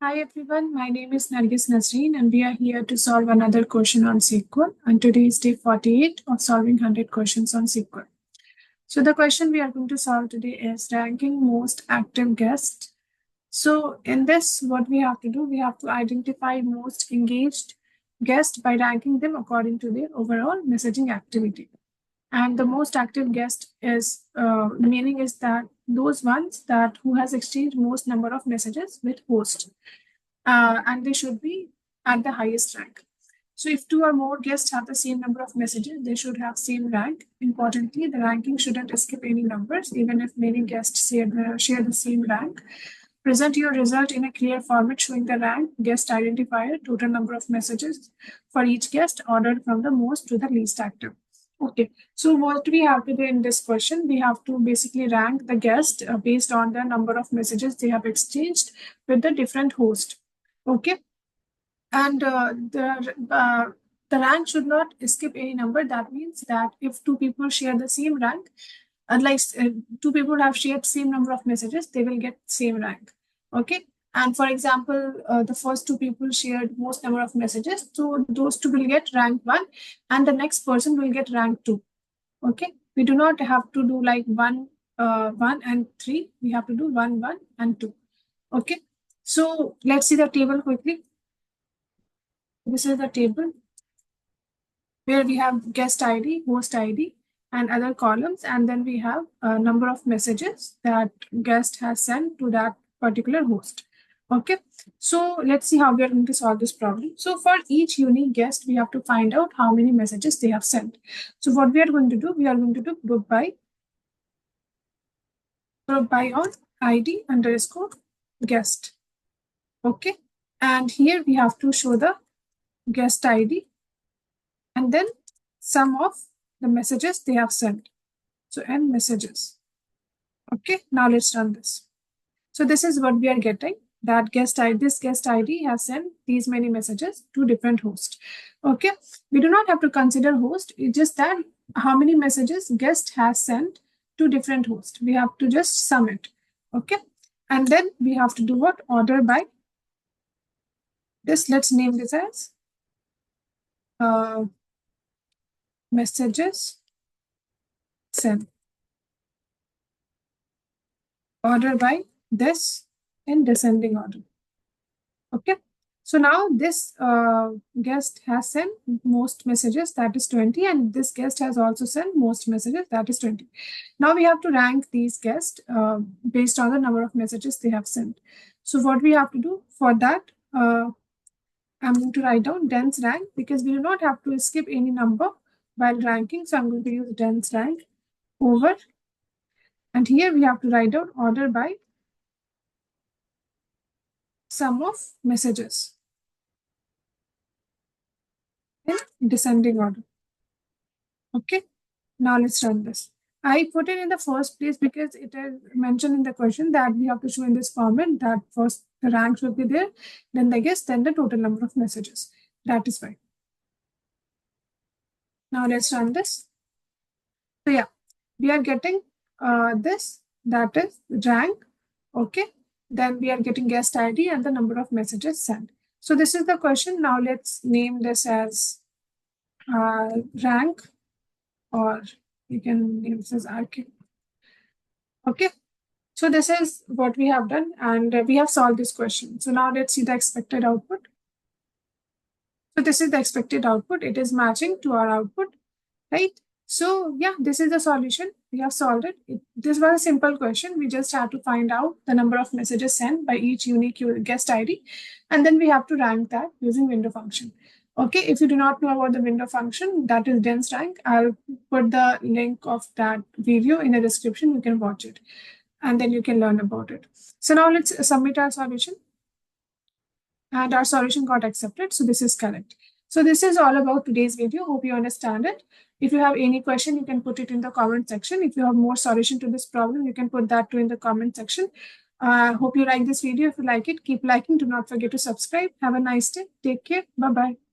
Hi everyone, my name is Nargis Nasreen and we are here to solve another question on SQL, and today is day 48 of solving 100 questions on SQL. So the question we are going to solve today is ranking most active guests. So in this, what we have to do, we have to identify most engaged guests by ranking them according to their overall messaging activity. And the most active guest is meaning is that those ones that who has exchanged most number of messages with host, and they should be at the highest rank. So if two or more guests have the same number of messages, they should have same rank. Importantly, the ranking shouldn't skip any numbers, even if many guests share the same rank. Present your result in a clear format showing the rank, guest identifier, total number of messages for each guest ordered from the most to the least active. Okay, so what we have to do in this question, we have to basically rank the guest based on the number of messages they have exchanged with the different host. Okay, and the rank should not skip any number. That means that if two people share the same rank, unlike two people have shared same number of messages, they will get same rank. Okay, and for example, the first two people shared most number of messages, so those two will get rank 1 and the next person will get rank 2. Okay, we do not have to do like 1 and 3, we have to do 1 1 and 2. Okay, so let's see the table quickly. This is the table where we have guest ID, host ID, and other columns, and then we have a number of messages that guest has sent to that particular host. Okay, so let's see how we are going to solve this problem. So for each unique guest, we have to find out how many messages they have sent. So what we are going to do, we are going to do group by on ID underscore guest. Okay, and here we have to show the guest ID and then sum of the messages they have sent. So n messages. Okay, now let's run this. So this is what we are getting, that this guest ID has sent these many messages to different hosts. Okay, we do not have to consider host, it's just that how many messages guest has sent to different hosts. We have to just sum it. Okay, and then we have to do what? Order by this. Let's name this as messages sent. Order by this in descending order. Okay, so now this guest has sent most messages, that is 20, and this guest has also sent most messages, that is 20. Now we have to rank these guests based on the number of messages they have sent. So what we have to do for that, I'm going to write down dense rank, because we do not have to skip any number while ranking. So I'm going to use dense rank over, and here we have to write down order by sum of messages in descending order. Okay, now let's run this. I put it in the first place because it is mentioned in the question that we have to show in this format that first the rank should be there, then the guest, then the total number of messages. That is fine. Now let's run this. So yeah, we are getting this, that is rank. Okay, then we are getting guest ID and the number of messages sent. So this is the question. Now let's name this as rank, or you can name this as RK. Okay, so this is what we have done, and we have solved this question. So now let's see the expected output. So this is the expected output. It is matching to our output, right? So yeah, this is the solution. We have solved it. This was a simple question. We just had to find out the number of messages sent by each unique guest ID, and then we have to rank that using window function. Okay, if you do not know about the window function, that is dense rank. I'll put the link of that video in the description. You can watch it, and then you can learn about it. So now let's submit our solution. And our solution got accepted. So this is correct. So this is all about today's video. Hope you understand it. If you have any question, you can put it in the comment section. If you have more solution to this problem, you can put that too in the comment section. Hope you like this video. If you like it, keep liking. Do not forget to subscribe. Have a nice day. Take care. Bye-bye.